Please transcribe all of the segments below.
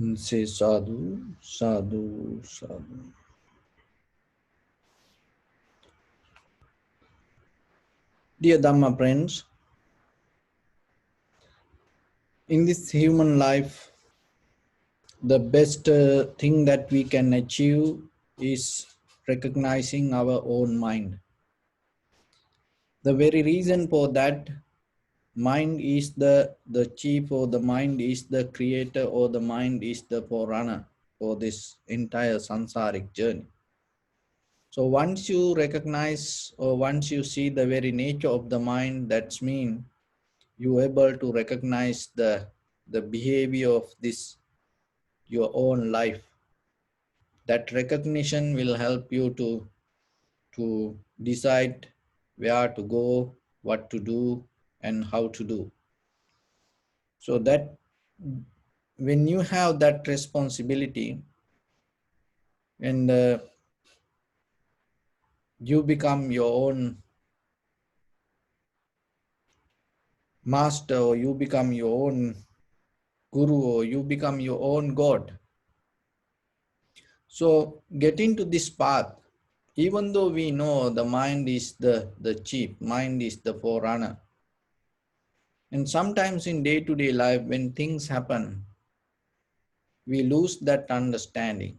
Say sadhu, sadhu, sadhu. Dear Dharma friends, in this human life, the best thing that we can achieve is recognizing our own mind. The very reason for that, mind is the chief, or the mind is the creator, or the mind is the forerunner for this entire samsaric journey. So once you recognize, or once you see the very nature of the mind, that's mean you able to recognize the behavior of this your own life. That recognition will help you to decide where to go, what to do, and how to do. So that when you have that responsibility, and you become your own master, or you become your own guru, or you become your own god. So get into this path, even though we know the mind is the chief, mind is the forerunner. And sometimes in day-to-day life, when things happen, we lose that understanding.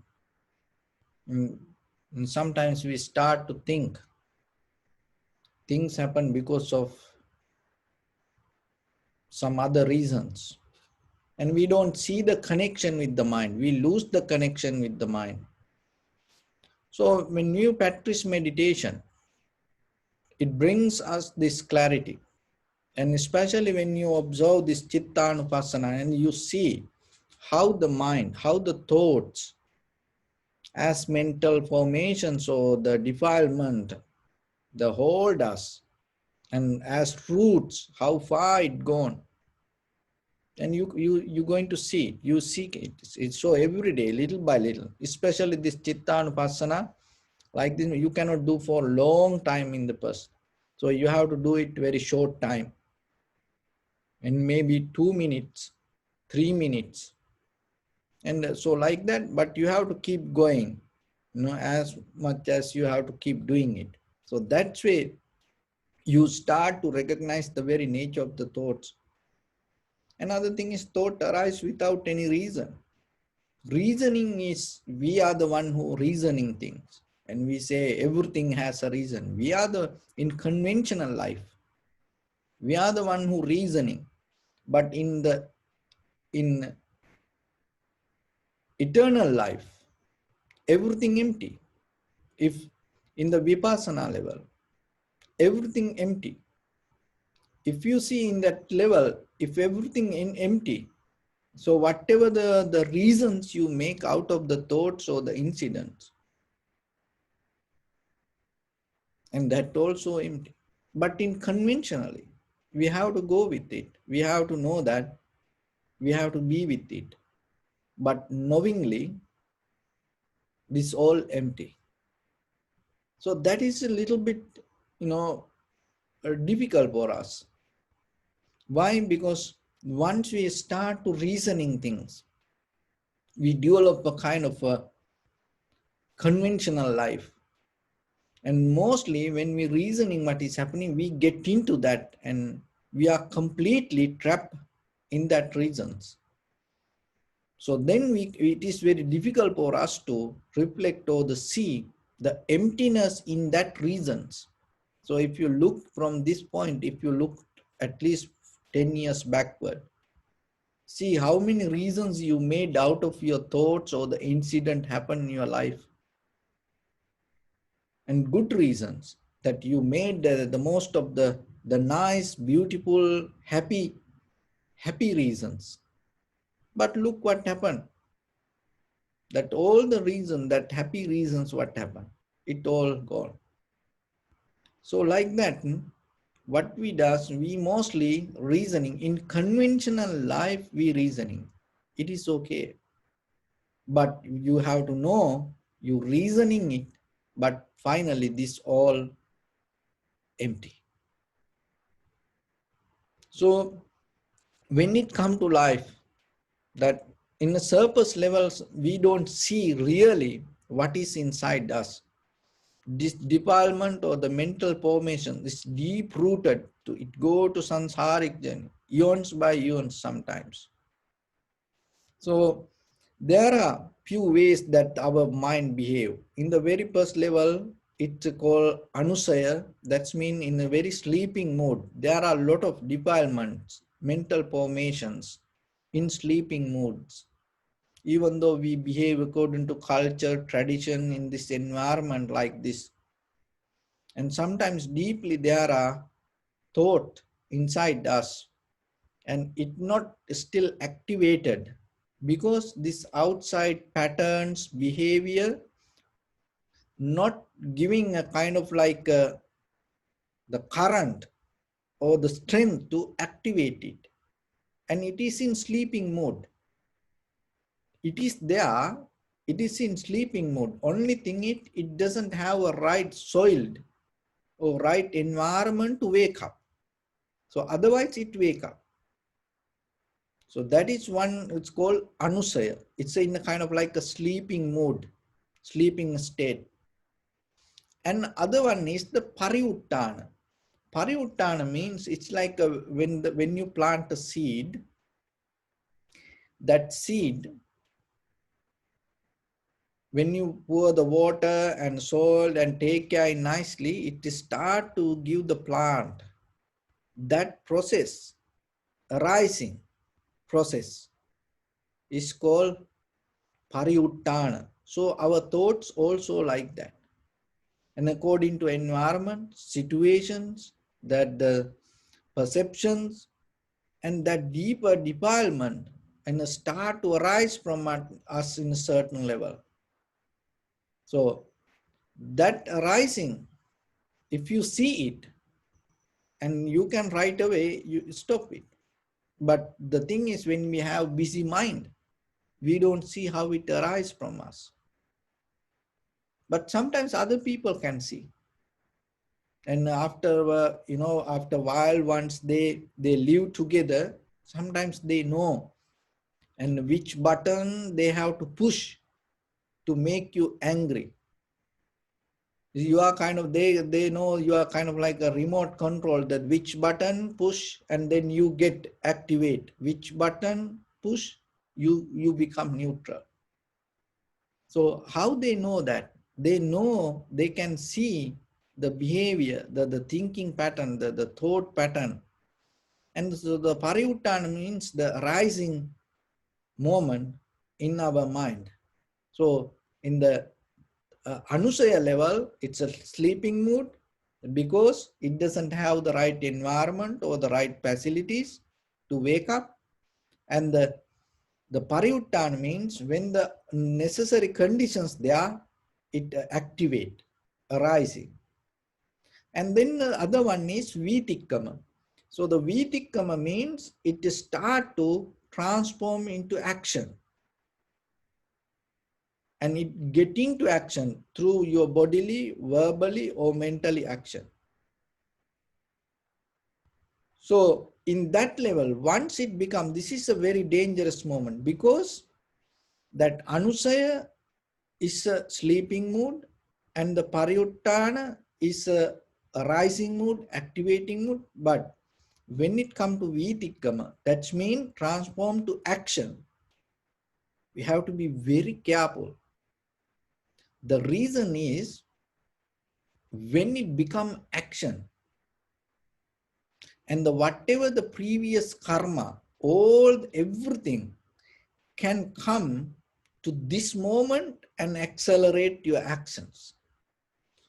And sometimes we start to think things happen because of some other reasons. And we don't see the connection with the mind. We lose the connection with the mind. So when you practice meditation, it brings us this clarity. And especially when you observe this chitta-anupassana and you see how the mind, how the thoughts as mental formations or the defilement, the hold us, and as roots, how far it gone. And you're going to see, you seek it. It's so every day, little by little, especially this chitta-anupassana, like this, you cannot do for a long time in the past. So you have to do it very short time. And maybe 2 minutes, 3 minutes. And so like that, but you have to keep going, as much as you have to keep doing it. So that's way you start to recognize the very nature of the thoughts. Another thing is thought arise without any reason. Reasoning is, we are the one who reasoning things. And we say everything has a reason. We are in conventional life. We are the one who reasoning. But in eternal life, everything empty. If in the vipassana level, everything empty. If you see in that level, if everything in empty, so whatever the reasons you make out of the thoughts or the incidents, and that also empty. But in conventionally, we have to go with it. We have to know that we have to be with it. But knowingly, this all empty. So that is a little bit, difficult for us. Why? Because once we start to reasoning things, we develop a kind of a conventional life. And mostly when we reasoning what is happening, we get into that and we are completely trapped in that reasons. So then it is very difficult for us to reflect or to see the emptiness in that reasons. So if you look from this point, if you look at least 10 years backward, see how many reasons you made out of your thoughts or the incident happened in your life. And good reasons that you made the most of the nice, beautiful, happy reasons. But look what happened. That all the reason, that happy reasons, what happened? It all gone. So like that, what we does, we mostly reasoning. In conventional life, we reasoning. It is okay. But you have to know, you reasoning it, but finally this all empty. So when it come to life, that in the surface levels, we don't see really what is inside us. This defilement or the mental formation is deep rooted to it go to samsaric journey, eons by eons sometimes. So there are few ways that our mind behave. In the very first level, it's called anusaya. That's mean in a very sleeping mode. There are a lot of defilements, mental formations in sleeping moods. Even though we behave according to culture, tradition in this environment like this. And sometimes deeply there are thought inside us and it not still activated because this outside patterns behavior not giving a kind of like the current or the strength to activate it, and it is in sleeping mode. It is there, it is in sleeping mode. Only thing it doesn't have a right soiled or right environment to wake up. So otherwise it wake up. So that is one, it's called anusaya. It's in a kind of like a sleeping mode, sleeping state. And other one is the pariuttana. Pariuttana means it's like when you plant a seed, that seed, when you pour the water and soil and take care nicely, it start to give the plant. That process, arising process, is called pariuttana. So our thoughts also like that. And according to environment, situations, that the perceptions, and that deeper defilement and start to arise from us in a certain level. So that arising, if you see it, and you can right away, you stop it. But the thing is, when we have busy mind, we don't see how it arises from us. But sometimes other people can see. And after, after a while, once they live together, sometimes they know and which button they have to push to make you angry. You are kind of, they know you are kind of like a remote control, that which button push and then you get activate, which button push, you become neutral. So how they know that? They know, they can see the behavior, the thinking pattern, the thought pattern. And so the pariuttana means the rising moment in our mind. So in the anusaya level, it's a sleeping mood because it doesn't have the right environment or the right facilities to wake up. And the pariuttana means when the necessary conditions there, it activate, arising. And then the other one is vitikkama. So the vitikkama means it start to transform into action. And it get into action through your bodily, verbally, or mentally action. So in that level, once it becomes, this is a very dangerous moment because that anusaya is a sleeping mood and the pariuttana is a rising mood, activating mood. But when it comes to vitikkama, that means transform to action. We have to be very careful. The reason is when it becomes action, and whatever the previous karma, everything can come to this moment and accelerate your actions.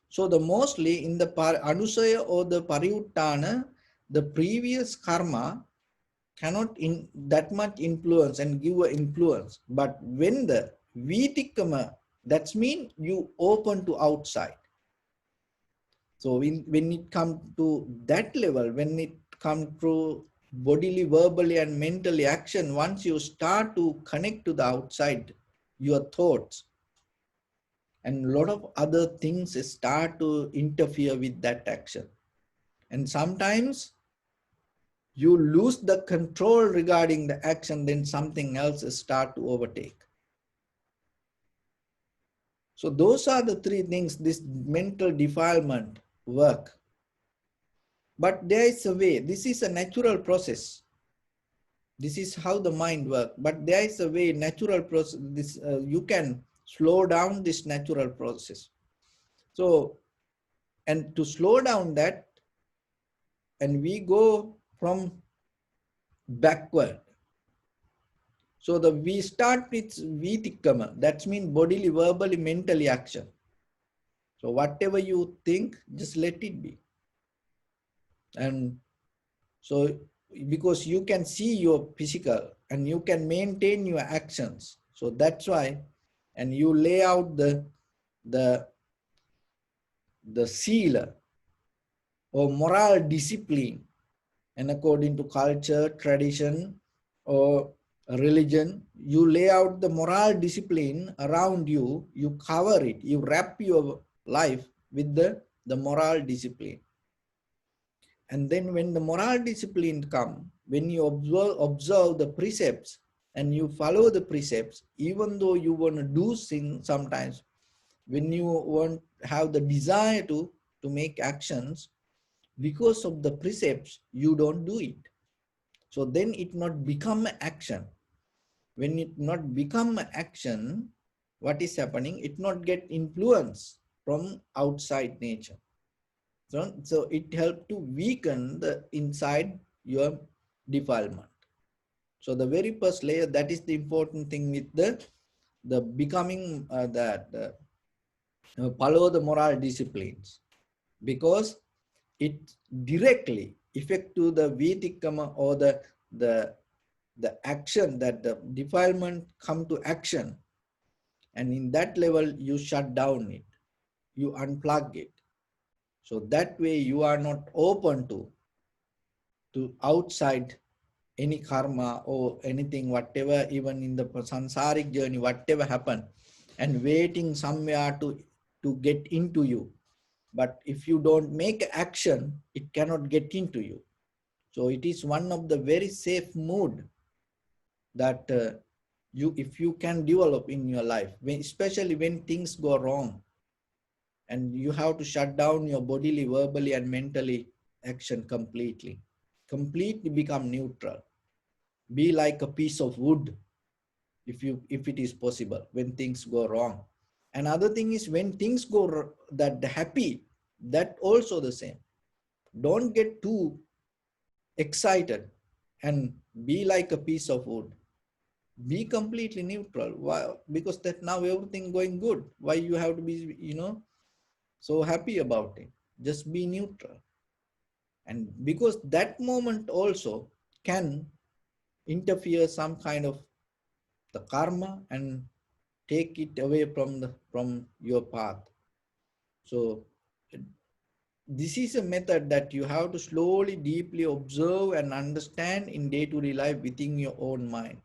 So the mostly in the anusaya or the pariuttana, the previous karma cannot in that much influence and give an influence. But when the vitikkama, that means you open to outside. So when it comes to that level, when it comes to bodily, verbally, and mentally action, once you start to connect to the outside, your thoughts, and a lot of other things start to interfere with that action. And sometimes you lose the control regarding the action, then something else start to overtake. So those are the three things this mental defilement work. But there is a way. This is a natural process. This is how the mind works. But there is a way, natural process. This you can slow down this natural process. So, and to slow down that, and we go from backward. So we start with vitikama. That means bodily, verbally, mentally action. So whatever you think, just let it be. And so because you can see your physical and you can maintain your actions. So that's why, and you lay out the seal or moral discipline, and according to culture, tradition, or religion, you lay out the moral discipline around you, you cover it, you wrap your life with the moral discipline. And then when the moral discipline come, when you observe the precepts and you follow the precepts, even though you want to do sin sometimes, when you want have the desire to make actions, because of the precepts, you don't do it. So then it not become action. When it not become action, what is happening? It not get influence from outside nature. So it helps to weaken the inside your defilement. So the very first layer, that is the important thing with the becoming follow the moral disciplines, because it directly affect to the vitikama or the action, that the defilement come to action, and in that level you shut down it, you unplug it. So that way you are not open to outside any karma or anything, whatever, even in the sansaric journey, whatever happen, and waiting somewhere to get into you. But if you don't make action, it cannot get into you. So it is one of the very safe mood that if you can develop in your life, especially when things go wrong, and you have to shut down your bodily, verbally, and mentally action completely become neutral. Be like a piece of wood, if it is possible, when things go wrong. Another thing is when things go that happy, that also the same. Don't get too excited and be like a piece of wood. Be completely neutral. Why? Because that now everything going good. Why you have to be, so happy about it? Just be neutral. And because that moment also can interfere some kind of the karma and take it away from your path. So this is a method that you have to slowly, deeply observe and understand in day-to-day life within your own mind.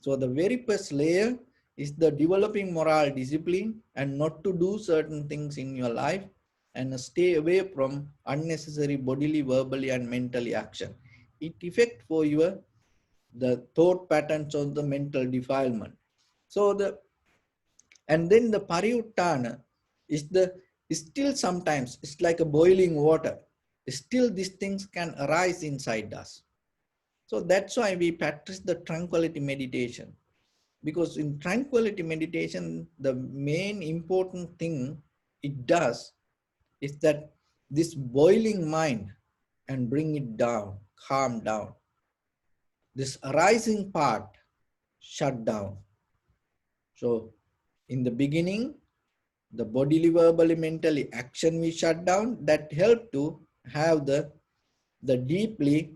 So the very first layer is the developing moral discipline and not to do certain things in your life and stay away from unnecessary bodily, verbally, and mentally action. It affects for the thought patterns of the mental defilement. So and then the pariuttana is still sometimes, it's like a boiling water. Still these things can arise inside us. So that's why we practice the tranquility meditation. Because in tranquility meditation, the main important thing it does is that this boiling mind and bring it down, calm down. This arising part, shut down. So in the beginning, the bodily, verbally, mentally action we shut down, that help to have the deeply,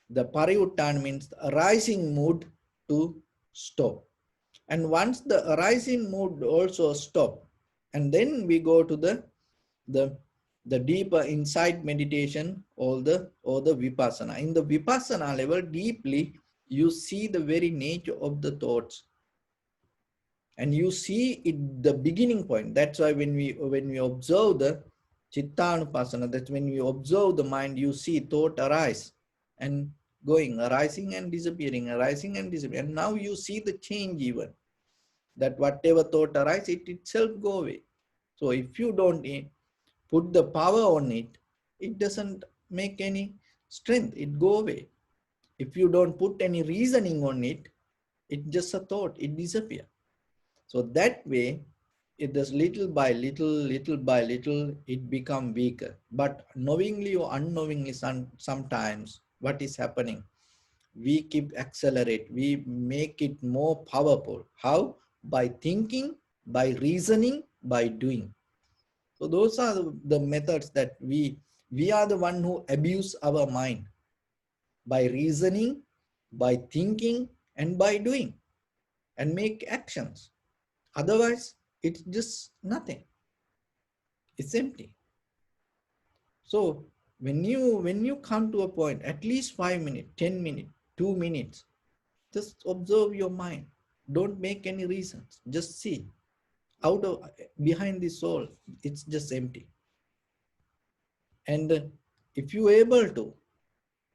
the pariuttan means the arising mood to stop. And once the arising mood also stop, and then we go to the deeper inside meditation or the vipassana. In the vipassana level, deeply you see the very nature of the thoughts, and you see it the beginning point. That's why when we observe the chittanupassana, that's when we observe the mind, you see thought arise, and going, arising and disappearing, arising and disappearing. And now you see the change even, that whatever thought arises, it itself go away. So if you don't put the power on it, it doesn't make any strength, it go away. If you don't put any reasoning on it, it's just a thought, it disappears. So that way, it does little by little, it become weaker. But knowingly or unknowingly, sometimes what is happening, we keep accelerate, we make it more powerful. How? By thinking, by reasoning, by doing. So those are the methods that we are the one who abuse our mind by reasoning, by thinking, and by doing, and make actions. Otherwise, it's just nothing. It's empty. So when you come to a point, at least 5 minutes, 10 minutes, 2 minutes, just observe your mind. Don't make any reasons. Just see. Out of behind the soul, it's just empty. And if you are able to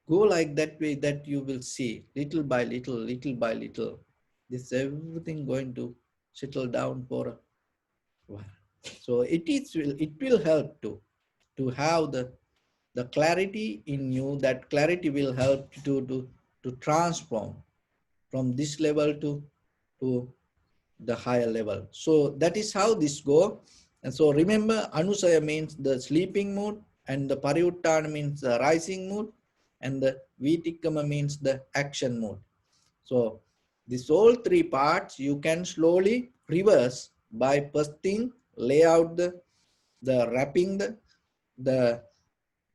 go like that way, that you will see little by little, this everything going to settle down for a while. So it will help to have the clarity in you. That clarity will help to transform from this level to the higher level. So that is how this go. And so remember, Anusaya means the sleeping mood, and the Pariuttana means the rising mood, and the Vitikama means the action mood. So these all three parts you can slowly reverse by first thing, lay out the wrapping the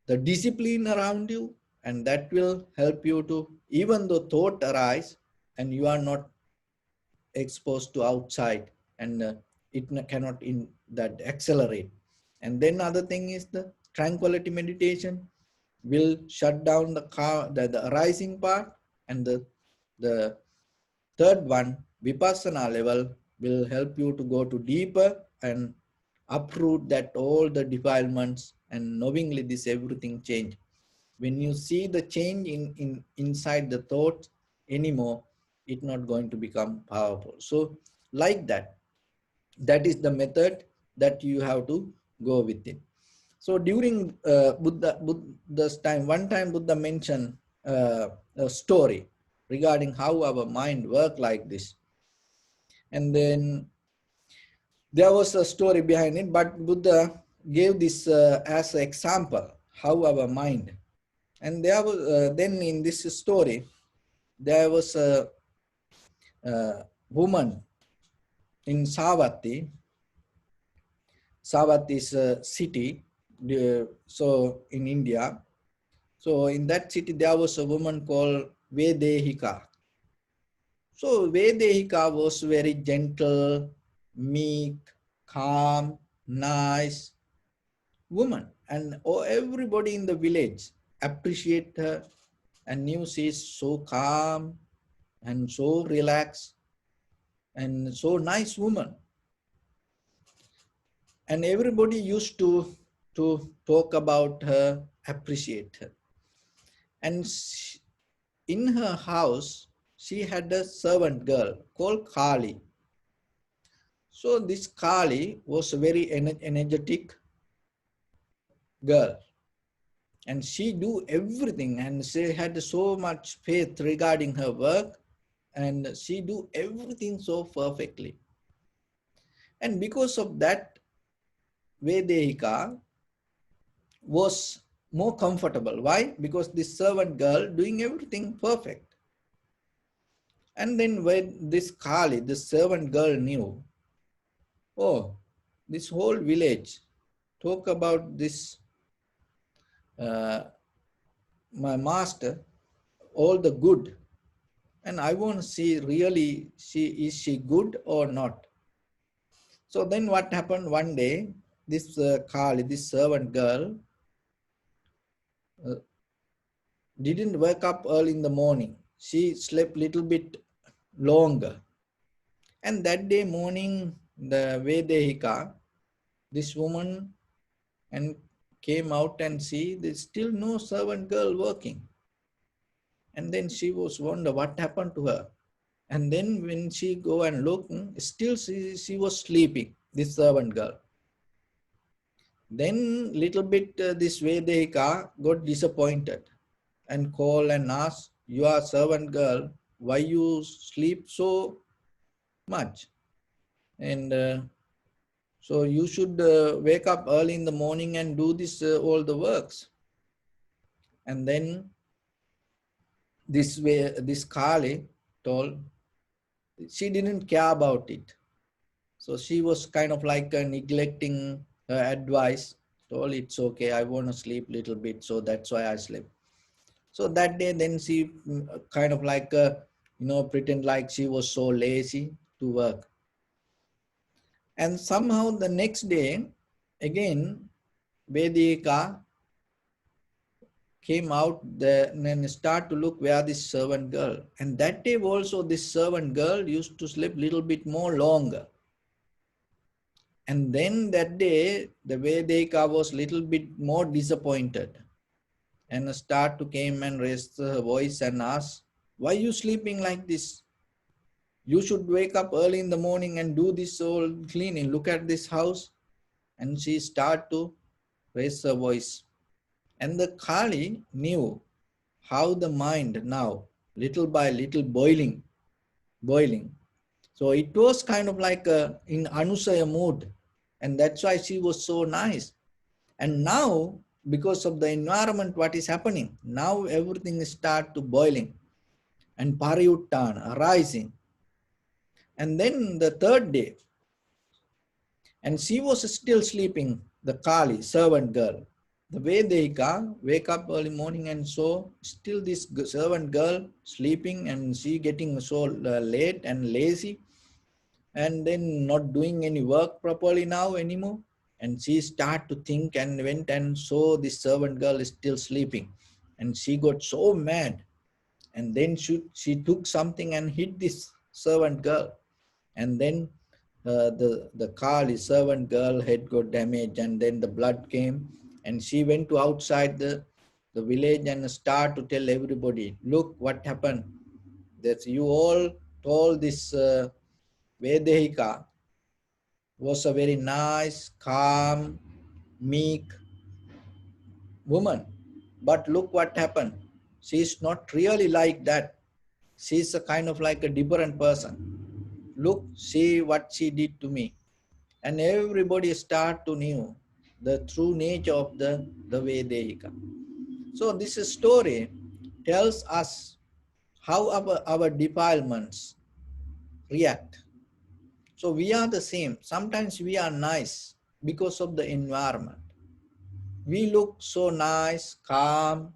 the discipline around you, and that will help you to, even though thought arise and you are not exposed to outside, and it cannot in that accelerate. And then other thing is the tranquility meditation will shut down the arising part, and the third one, vipassana level, will help you to go to deeper and uproot that all the defilements, and knowingly this everything change. When you see the change inside the thoughts anymore, it's not going to become powerful. So like that is the method that you have to go with it. So during Buddha's time, one time Buddha mentioned a story regarding how our mind work like this. And then there was a story behind it, but Buddha gave this as an example, how our mind. And there was then in this story, there was a woman in Savatthi is a city, so in India. So in that city, there was a woman called Vedehika. So Vedehika was very gentle, meek, calm, nice woman. And everybody in the village appreciate her and knew she's so calm and so relaxed and so nice woman. And everybody used to talk about her, appreciate her. And in her house, she had a servant girl called Kali. So this Kali was a very energetic girl, and she do everything, and she had so much faith regarding her work, and she do everything so perfectly. And because of that, Vedehika was more comfortable. Why? Because this servant girl doing everything perfect. And then when this Kali, this servant girl knew, oh, this whole village talk about this, my master, all the good. And I want to see really, is she good or not? So then what happened one day, this Kali, this servant girl, didn't wake up early in the morning. She slept little bit longer. And that day morning, the Vedehika, this woman, and came out and see there's still no servant girl working. And then she was wonder what happened to her. And then when she go and look, still she was sleeping, this servant girl. Then little bit this Vedika got disappointed and call and ask, you are servant girl, why you sleep so much? And so you should wake up early in the morning and do this all the works. And then this way, this Kali told, she didn't care about it. So she was kind of like neglecting her advice, told it's okay, I want to sleep a little bit, so that's why I sleep. So that day then she kind of like, pretend like she was so lazy to work. And somehow the next day, again, Vedika came out there and start to look where this servant girl. And that day also this servant girl used to sleep little bit more longer. And then that day, the Vedika was little bit more disappointed and start to came and raise her voice and ask, why you sleeping like this? You should wake up early in the morning and do this all cleaning. Look at this house. And she start to raise her voice. And the Kali knew how the mind now, little by little boiling. So it was kind of like in Anusaya mood. And that's why she was so nice. And now, because of the environment, what is happening? Now everything start to boiling and pariyuttana arising. And then the third day, and she was still sleeping, the Kali, servant girl. The Vedika wake up early morning and saw still this servant girl sleeping and she getting so late and lazy and then not doing any work properly now anymore. And she started to think and went and saw this servant girl is still sleeping. And she got so mad. And then she took something and hit this servant girl. And then the Kali servant girl head got damaged and then the blood came. And she went to outside the village and start to tell everybody, look what happened. That you all told this Vedehika was a very nice, calm, meek woman. But look what happened. She's not really like that. She's a kind of like a different person. Look, see what she did to me. And everybody start to know the true nature of the Vedehika. So this story tells us how our defilements react. So we are the same. Sometimes we are nice because of the environment. We look so nice, calm,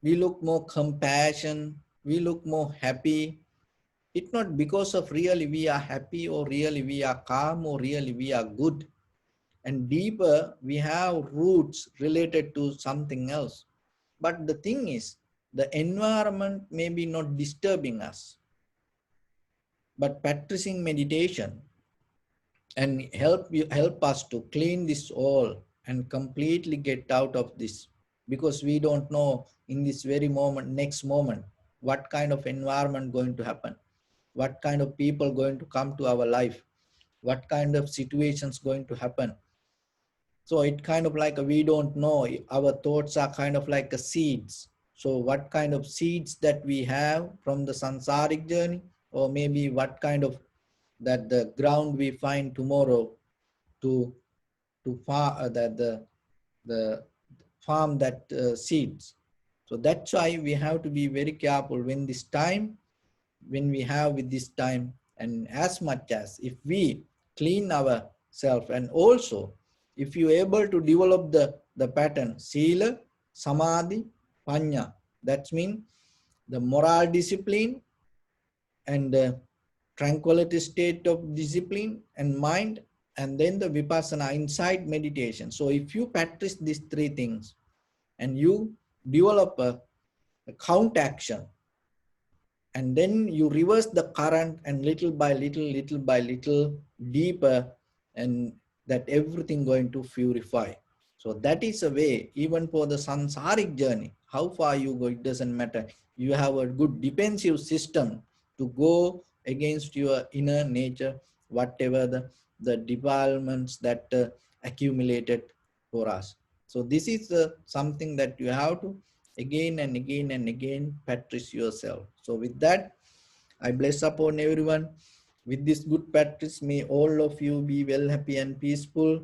we look more compassion, we look more happy. It's not because of really we are happy or really we are calm or really we are good. And deeper, we have roots related to something else. But the thing is, the environment may be not disturbing us. But practicing meditation and help us to clean this all and completely get out of this, because we don't know in this very moment, next moment, what kind of environment going to happen, what kind of people going to come to our life, what kind of situations going to happen. So it kind of like we don't know, our thoughts are kind of like a seeds. So what kind of seeds that we have from the sansaric journey, or maybe what kind of that the ground we find tomorrow to farm the farm that seeds. So that's why we have to be very careful when this time, when we have with this time, and as much as if we clean ourselves, and also if you able to develop the pattern sila, samadhi, panya, that means the moral discipline and tranquility state of discipline and mind, and then the vipassana inside meditation. So if you practice these three things and you develop a count action, and then you reverse the current and little by little deeper, and that everything going to purify. So that is a way, even for the sansaric journey, how far you go, it doesn't matter. You have a good defensive system to go against your inner nature, whatever the defilements that accumulated for us. So this is something that you have to again and again and again practice yourself. So with that, I bless upon everyone. With this good practice, may all of you be well, happy and peaceful.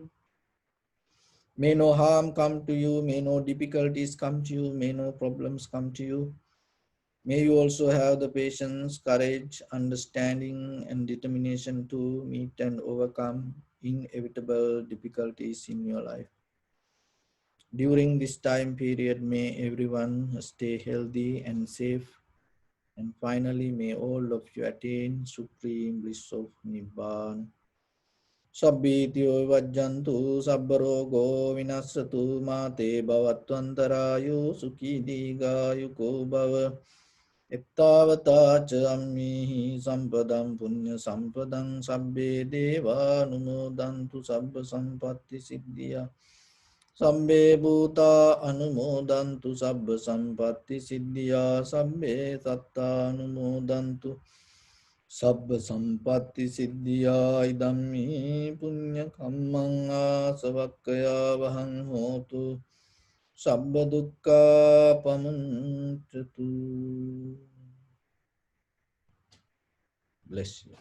May no harm come to you, may no difficulties come to you, may no problems come to you. May you also have the patience, courage, understanding, and determination to meet and overcome inevitable difficulties in your life. During this time period, may everyone stay healthy and safe. And finally, may all of you attain supreme bliss of Nibbana. Sabbityo vajjantu sabbarogo vinasratu mate bhavatvantarayu sukhi digayuko bhava. Ettavata ca ammihi sampadam punya sampadam sabbe deva anumodantu sabba sampatti siddhya. Sabbe bhuta anumodantu sabba sampatti siddhya. Sabbe satta anumodantu sabba sampatti siddhya. Idammi punya kammang asavakkaya vahang hotu. Sabba dukkha pamuncatu. Bless you.